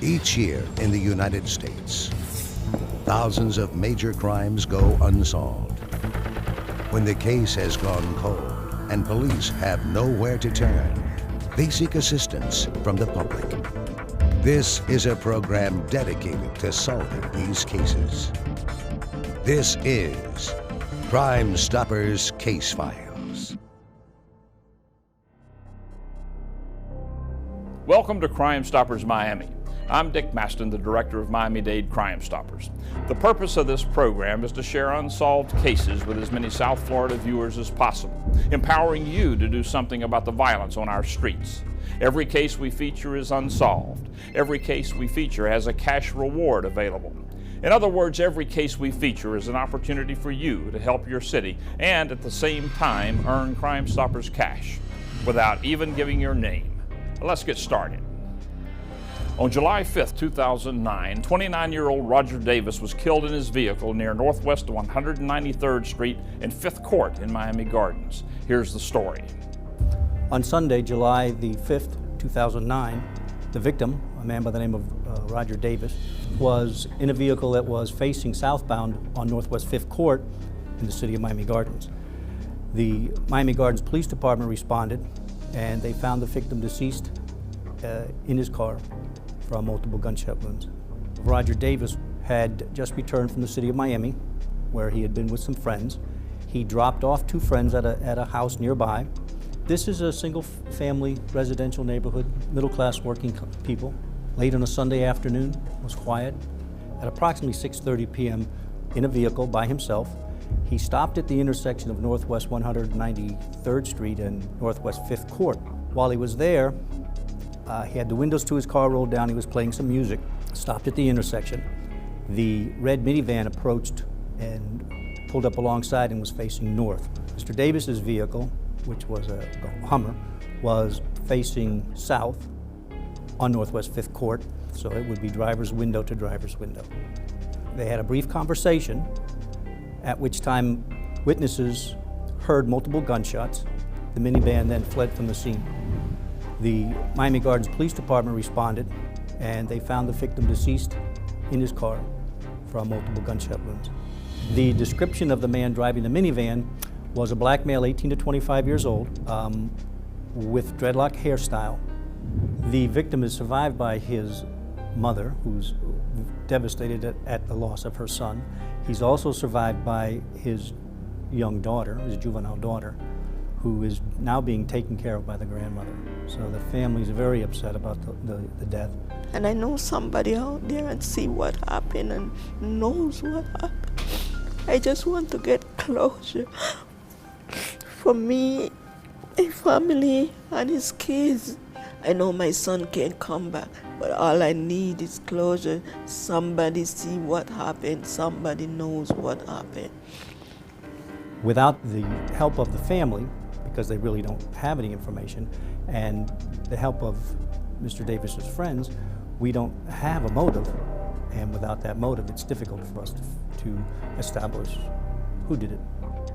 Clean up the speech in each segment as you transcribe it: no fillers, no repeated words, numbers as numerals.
Each year in the United States, thousands of major crimes go unsolved. When the case has gone cold and police have nowhere to turn, they seek assistance from the public. This is a program dedicated to solving these cases. This is Crime Stoppers Case Files. Welcome to Crime Stoppers Miami. I'm Dick Maston, the director of Miami-Dade Crime Stoppers. The purpose of this program is to share unsolved cases with as many South Florida viewers as possible, empowering you to do something about the violence on our streets. Every case we feature is unsolved. Every case we feature has a cash reward available. In other words, every case we feature is an opportunity for you to help your city and at the same time earn Crime Stoppers cash without even giving your name. Let's get started. On July 5th, 2009, 29-year-old Rodger Davis was killed in his vehicle near Northwest 193rd Street and 5th Court in Miami Gardens. Here's the story. On Sunday, July the 5th, 2009, the victim, a man by the name of Rodger Davis, was in a vehicle that was facing southbound on Northwest 5th Court in the city of Miami Gardens. The Miami Gardens Police Department responded and they found the victim deceased in his car from multiple gunshot wounds. Rodger Davis had just returned from the city of Miami, where he had been with some friends. He dropped off two friends at a house nearby. This is a single-family residential neighborhood, middle-class working people. Late on a Sunday afternoon, it was quiet. At approximately 6:30 p.m., in a vehicle by himself, he stopped at the intersection of Northwest 193rd Street and Northwest 5th Court. While he was there, he had the windows to his car rolled down. He was playing some music. Stopped at the intersection. The red minivan approached and pulled up alongside and was facing north. Mr. Davis's vehicle, which was a Hummer, was facing south on Northwest 5th Court, so it would be driver's window to driver's window. They had a brief conversation, at which time witnesses heard multiple gunshots. The minivan then fled from the scene. The Miami Gardens Police Department responded and they found the victim deceased in his car from multiple gunshot wounds. The description of the man driving the minivan was a black male, 18 to 25 years old, with dreadlock hairstyle. The victim is survived by his mother, who's devastated at the loss of her son. He's also survived by his young daughter, his juvenile daughter, who is now being taken care of by the grandmother. So the family's very upset about the death. And I know somebody out there and see what happened and knows what happened. I just want to get closure for me, a family, and his kids. I know my son can't come back, but all I need is closure. Somebody see what happened, somebody knows what happened. Without the help of the family, because they really don't have any information, and the help of Mr. Davis's friends, we don't have a motive, and without that motive, it's difficult for us to establish who did it.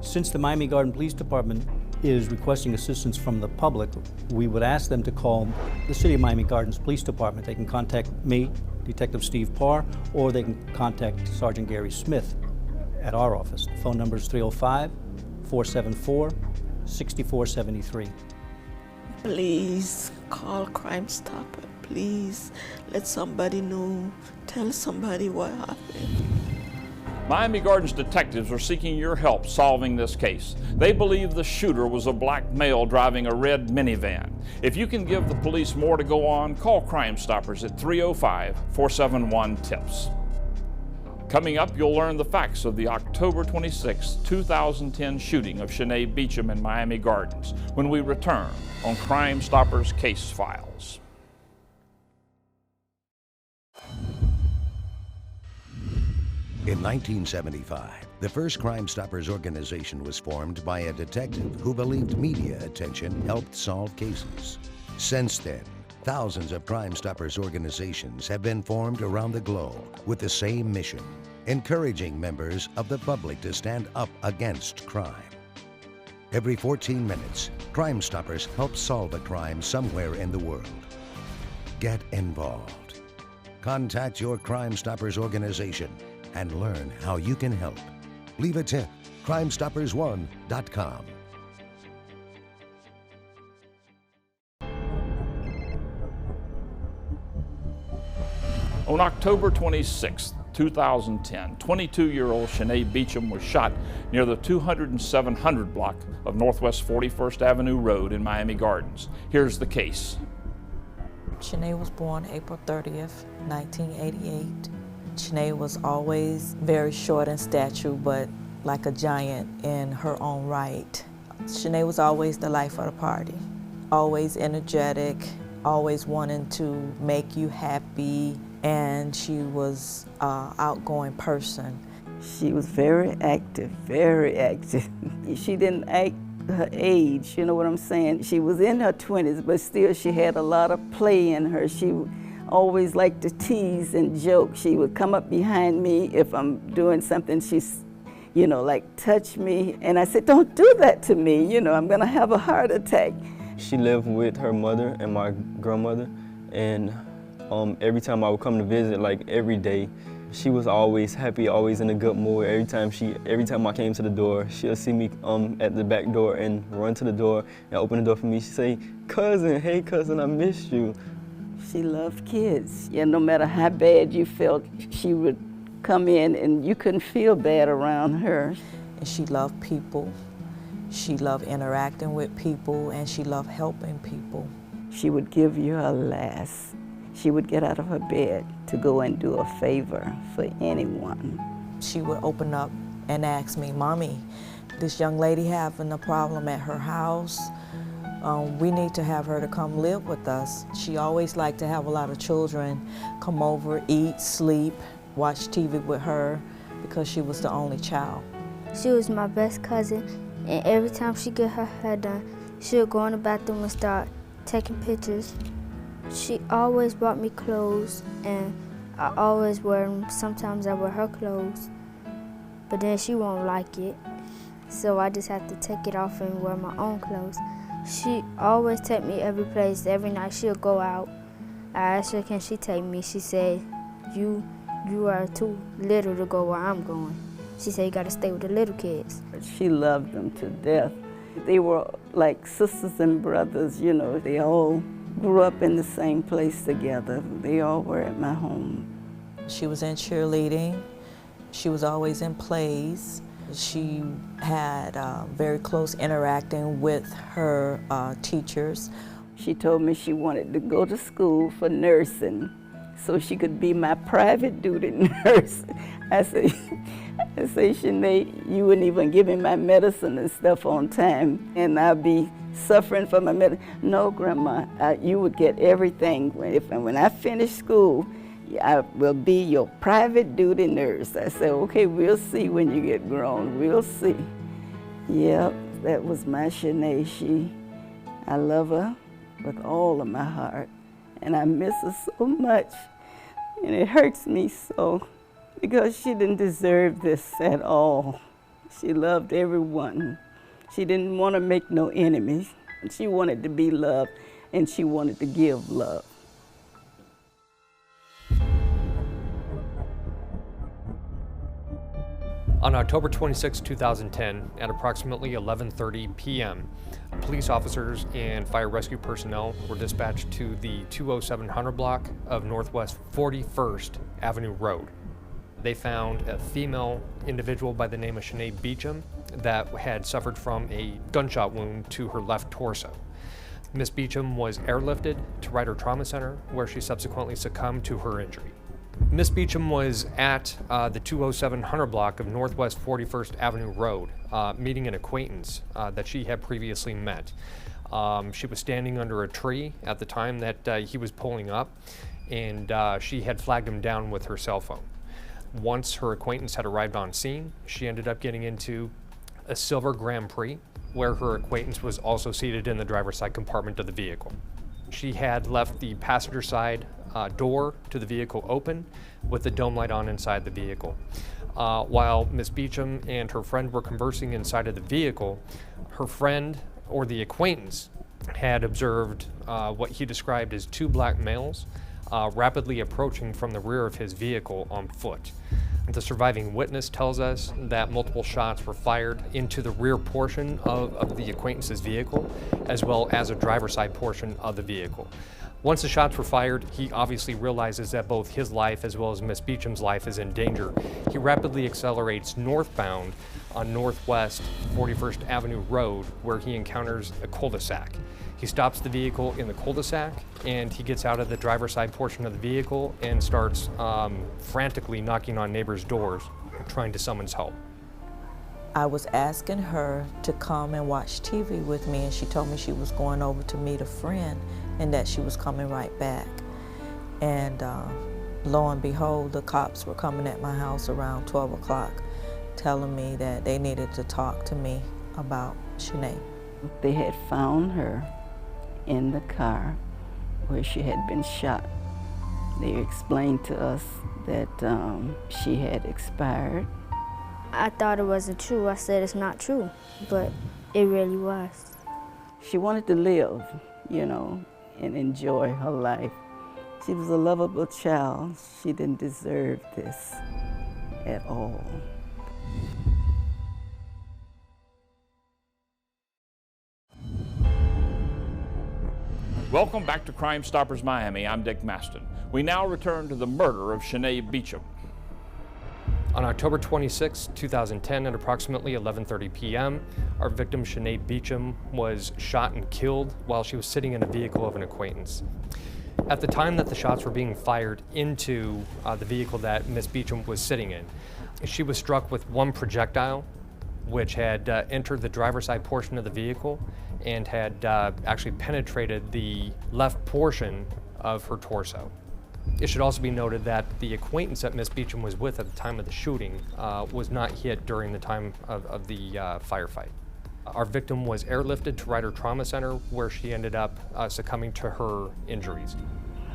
Since the Miami Garden Police Department is requesting assistance from the public, we would ask them to call the City of Miami Gardens Police Department. They can contact me, Detective Steve Parr, or they can contact Sergeant Gary Smith at our office. The phone number is 305-474-6473. Please call Crime Stopper. Please let somebody know. Tell somebody what happened. Miami Gardens detectives are seeking your help solving this case. They believe the shooter was a black male driving a red minivan. If you can give the police more to go on, call Crime Stoppers at 305-471-TIPS. Coming up, you'll learn the facts of the October 26, 2010 shooting of Shane Beacham in Miami Gardens when we return on Crime Stoppers Case Files. In 1975, the first Crime Stoppers organization was formed by a detective who believed media attention helped solve cases. Since then, thousands of Crime Stoppers organizations have been formed around the globe with the same mission, encouraging members of the public to stand up against crime. Every 14 minutes, Crime Stoppers help solve a crime somewhere in the world. Get involved. Contact your Crime Stoppers organization and learn how you can help. Leave a tip. CrimeStoppersOne.com. On October 26, 2010, 22-year-old Shane Beacham was shot near the 200 and 700 block of Northwest 41st Avenue Road in Miami Gardens. Here's the case. Shanae was born April 30th, 1988. Shanae was always very short in stature, but like a giant in her own right. Shanae was always the life of the party, always energetic, always wanting to make you happy, and she was an outgoing person. She was very active, very active. She didn't act her age, you know what I'm saying? She was in her 20s, but still she had a lot of play in her. She always liked to tease and joke. She would come up behind me if I'm doing something, she's, you know, like touch me. And I said, don't do that to me, you know, I'm gonna have a heart attack. She lived with her mother and my grandmother, and every time I would come to visit, like every day, she was always happy, always in a good mood. Every time I came to the door, she'll see me at the back door and run to the door and open the door for me. She'd say, "Cousin, hey cousin, I missed you." She loved kids. Yeah, no matter how bad you felt, she would come in and you couldn't feel bad around her. And she loved people. She loved interacting with people, and she loved helping people. She would give you her last. She would get out of her bed to go and do a favor for anyone. She would open up and ask me, "Mommy, this young lady having a problem at her house. We need to have her to come live with us." She always liked to have a lot of children come over, eat, sleep, watch TV with her, because she was the only child. She was my best cousin, and every time she get her hair done, she would go in the bathroom and start taking pictures. She always bought me clothes, and I always wear them. Sometimes I wear her clothes, but then she won't like it, so I just have to take it off and wear my own clothes. She always take me every place. Every night she'll go out. I asked her, can she take me? She said, you are too little to go where I'm going. She said, you gotta stay with the little kids. She loved them to death. They were like sisters and brothers, you know. They all grew up in the same place together. They all were at my home. She was in cheerleading. She was always in plays. She had very close interacting with her teachers. She told me she wanted to go to school for nursing so she could be my private duty nurse. I say, Shanae, you wouldn't even give me my medicine and stuff on time, and I'd be suffering for my medicine. No, Grandma, you would get everything. When I finish school, I will be your private duty nurse. I said, okay, we'll see when you get grown, we'll see. Yep, that was my Shanae. I love her with all of my heart, and I miss her so much, and it hurts me so, because she didn't deserve this at all. She loved everyone. She didn't want to make no enemies. She wanted to be loved, and she wanted to give love. On October 26, 2010, at approximately 11:30 p.m., police officers and fire rescue personnel were dispatched to the 20700 block of Northwest 41st Avenue Road. They found a female individual by the name of Shane Beacham that had suffered from a gunshot wound to her left torso. Miss Beacham was airlifted to Ryder Trauma Center, where she subsequently succumbed to her injury. Miss Beacham was at the 20700 block of Northwest 41st Avenue Road, meeting an acquaintance that she had previously met. She was standing under a tree at the time that he was pulling up, and she had flagged him down with her cell phone. Once her acquaintance had arrived on scene, she ended up getting into a silver Grand Prix, where her acquaintance was also seated in the driver's side compartment of the vehicle. She had left the passenger side door to the vehicle open with the dome light on inside the vehicle. While Miss Beacham and her friend were conversing inside of the vehicle, her friend, or the acquaintance, had observed what he described as two black males rapidly approaching from the rear of his vehicle on foot. The surviving witness tells us that multiple shots were fired into the rear portion of the acquaintance's vehicle, as well as a driver's side portion of the vehicle. Once the shots were fired, he obviously realizes that both his life as well as Miss Beacham's life is in danger. He rapidly accelerates northbound on Northwest 41st Avenue Road, where he encounters a cul-de-sac. He stops the vehicle in the cul-de-sac, and he gets out of the driver's side portion of the vehicle and starts frantically knocking on neighbors' doors, trying to summons help. I was asking her to come and watch TV with me, and she told me she was going over to meet a friend and that she was coming right back. And lo and behold, the cops were coming at my house around 12 o'clock, telling me that they needed to talk to me about Shanae. They had found her in the car where she had been shot. They explained to us that she had expired. I thought it wasn't true. I said it's not true, but it really was. She wanted to live, you know, and enjoy her life. She was a lovable child. She didn't deserve this at all. Welcome back to Crime Stoppers Miami. I'm Dick Maston. We now return to the murder of Shanae Beacham. On October 26, 2010, at approximately 11:30 p.m., our victim, Shanae Beacham, was shot and killed while she was sitting in a vehicle of an acquaintance. At the time that the shots were being fired into the vehicle that Miss Beacham was sitting in, she was struck with one projectile, which had entered the driver's side portion of the vehicle and had actually penetrated the left portion of her torso. It should also be noted that the acquaintance that Miss Beacham was with at the time of the shooting was not hit during the time of the firefight. Our victim was airlifted to Ryder Trauma Center, where she ended up succumbing to her injuries.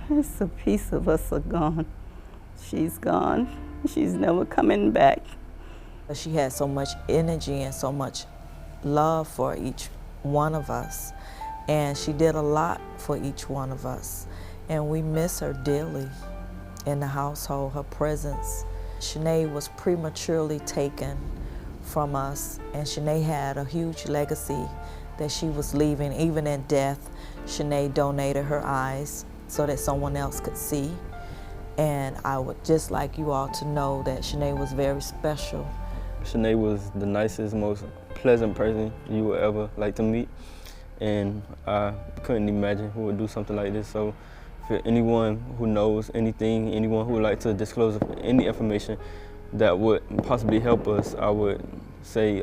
It's a piece of us are gone. She's gone. She's never coming back. She had so much energy and so much love for each one of us, and she did a lot for each one of us, and we miss her dearly in the household, her presence. Shanae was prematurely taken from us, and Shanae had a huge legacy that she was leaving. Even in death, Shanae donated her eyes so that someone else could see, and I would just like you all to know that Shanae was very special. Shanae was the nicest, most pleasant person you would ever like to meet, and I couldn't imagine who would do something like this. So for anyone who knows anything, anyone who would like to disclose any information that would possibly help us, I would say,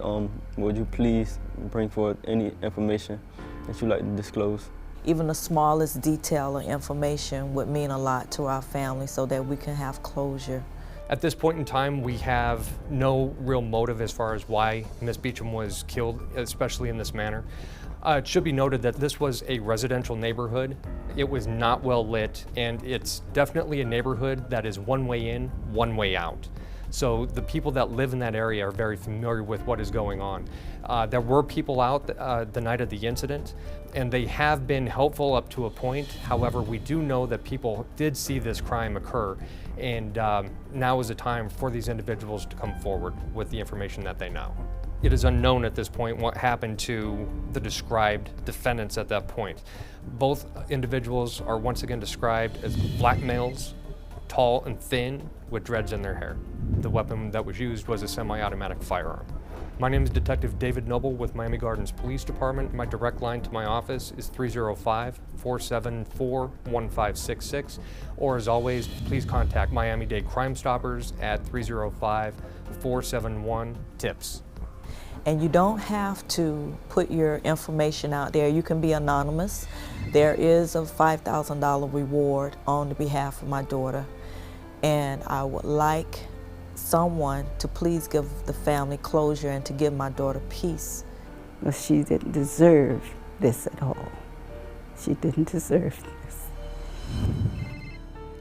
would you please bring forth any information that you'd like to disclose? Even the smallest detail or information would mean a lot to our family so that we can have closure. At this point in time, we have no real motive as far as why Miss Beacham was killed, especially in this manner. It should be noted that this was a residential neighborhood. It was not well lit, and it's definitely a neighborhood that is one way in, one way out. So the people that live in that area are very familiar with what is going on. There were people out the night of the incident, and they have been helpful up to a point. However, we do know that people did see this crime occur, and now is the time for these individuals to come forward with the information that they know. It is unknown at this point what happened to the described defendants at that point. Both individuals are once again described as black males, tall and thin, with dreads in their hair. The weapon that was used was a semi-automatic firearm. My name is Detective David Noble with Miami Gardens Police Department. My direct line to my office is 305-474-1566, or as always, please contact Miami-Dade Crime Stoppers at 305-471-TIPS. And you don't have to put your information out there. You can be anonymous. There is a $5,000 reward on the behalf of my daughter, and I would like someone to please give the family closure and to give my daughter peace. Well, she didn't deserve this at all. She didn't deserve this.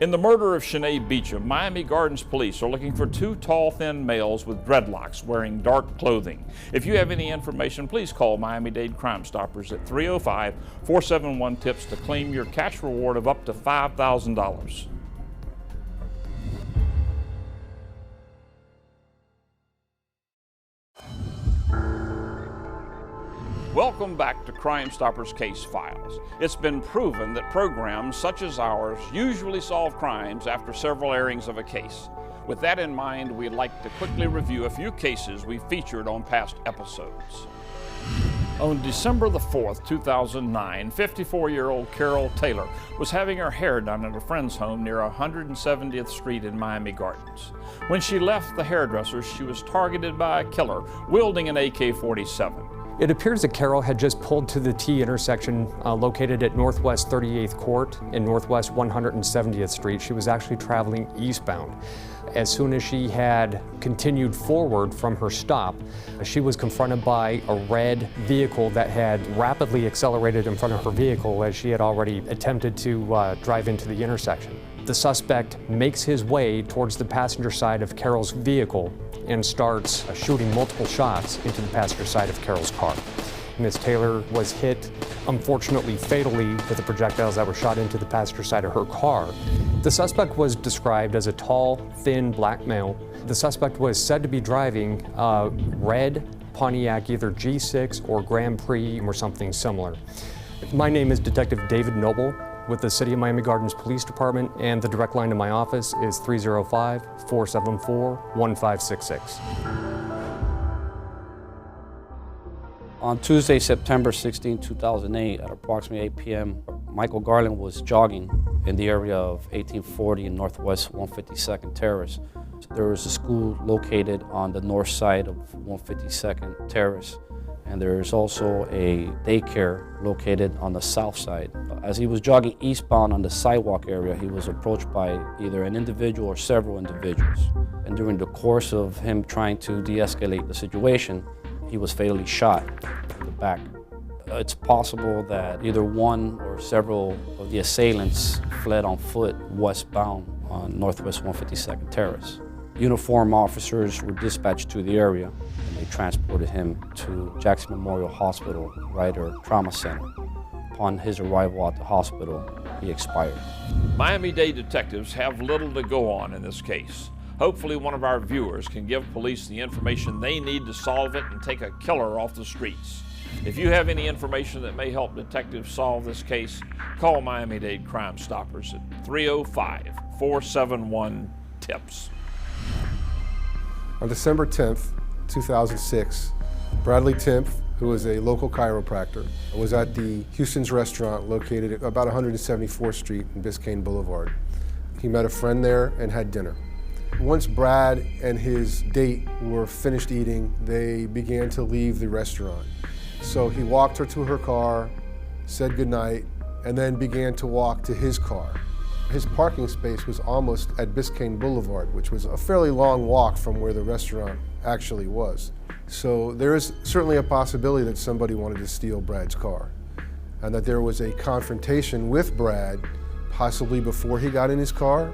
In the murder of Shane Beacham, Miami Gardens police are looking for two tall, thin males with dreadlocks wearing dark clothing. If you have any information, please call Miami-Dade Crime Stoppers at 305-471-TIPS to claim your cash reward of up to $5,000. Welcome back to Crime Stoppers Case Files. It's been proven that programs such as ours usually solve crimes after several airings of a case. With that in mind, we'd like to quickly review a few cases we featured on past episodes. On December the 4th, 2009, 54-year-old Carol Taylor was having her hair done at a friend's home near 170th Street in Miami Gardens. When she left the hairdresser, she was targeted by a killer wielding an AK-47. It appears that Carol had just pulled to the T intersection located at Northwest 38th Court and Northwest 170th Street. She was actually traveling eastbound. As soon as she had continued forward from her stop, she was confronted by a red vehicle that had rapidly accelerated in front of her vehicle as she had already attempted to drive into the intersection. The suspect makes his way towards the passenger side of Carol's vehicle and starts shooting multiple shots into the passenger side of Carol's car. Ms. Taylor was hit, unfortunately fatally, with the projectiles that were shot into the passenger side of her car. The suspect was described as a tall, thin black male. The suspect was said to be driving a red Pontiac, either G6 or Grand Prix or something similar. My name is Detective David Noble with the City of Miami Gardens Police Department, and the direct line to my office is 305-474-1566. On Tuesday, September 16, 2008, at approximately 8 p.m., Michael Garland was jogging in the area of 1840 and Northwest 152nd Terrace. There was a school located on the north side of 152nd Terrace, and there is also a daycare located on the south side. As he was jogging eastbound on the sidewalk area, he was approached by either an individual or several individuals. And during the course of him trying to de-escalate the situation, he was fatally shot in the back. It's possible that either one or several of the assailants fled on foot westbound on Northwest 152nd Terrace. Uniformed officers were dispatched to the area, and they transported him to Jackson Memorial Hospital Ryder Trauma Center. Upon his arrival at the hospital, he expired. Miami-Dade detectives have little to go on in this case. Hopefully one of our viewers can give police the information they need to solve it and take a killer off the streets. If you have any information that may help detectives solve this case, call Miami-Dade Crime Stoppers at 305-471-TIPS. On December 10th, 2006, Bradley Timpf, who was a local chiropractor, was at the Houston's restaurant located at about 174th Street and Biscayne Boulevard. He met a friend there and had dinner. Once Brad and his date were finished eating, they began to leave the restaurant. So he walked her to her car, said goodnight, and then began to walk to his car. His parking space was almost at Biscayne Boulevard, which was a fairly long walk from where the restaurant actually was. So there is certainly a possibility that somebody wanted to steal Brad's car, and that there was a confrontation with Brad, possibly before he got in his car,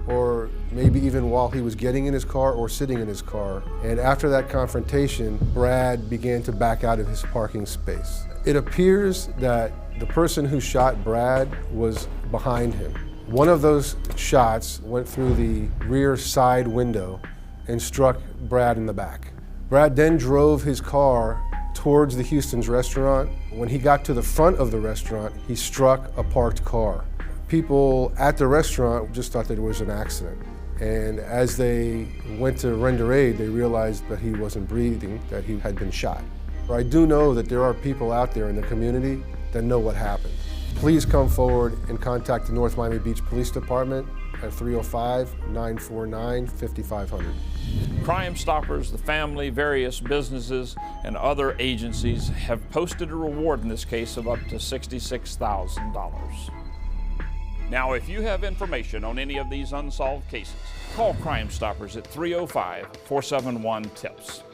or maybe even while he was getting in his car or sitting in his car. And after that confrontation, Brad began to back out of his parking space. It appears that the person who shot Brad was behind him. One of those shots went through the rear side window and struck Brad in the back. Brad then drove his car towards the Houston's restaurant. When he got to the front of the restaurant, he struck a parked car. People at the restaurant just thought that it was an accident. And as they went to render aid, they realized that he wasn't breathing, that he had been shot. I do know that there are people out there in the community that know what happened. Please come forward and contact the North Miami Beach Police Department at 305-949-5500. Crime Stoppers, the family, various businesses, and other agencies have posted a reward in this case of up to $66,000. Now, if you have information on any of these unsolved cases, call Crime Stoppers at 305-471-TIPS.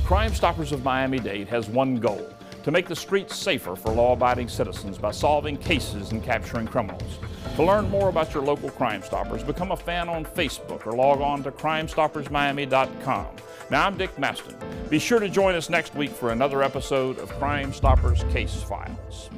Crime Stoppers of Miami-Dade has one goal: to make the streets safer for law-abiding citizens by solving cases and capturing criminals. To learn more about your local Crime Stoppers, become a fan on Facebook or log on to crimestoppersmiami.com. Now, I'm Dick Maston. Be sure to join us next week for another episode of Crime Stoppers Case Files.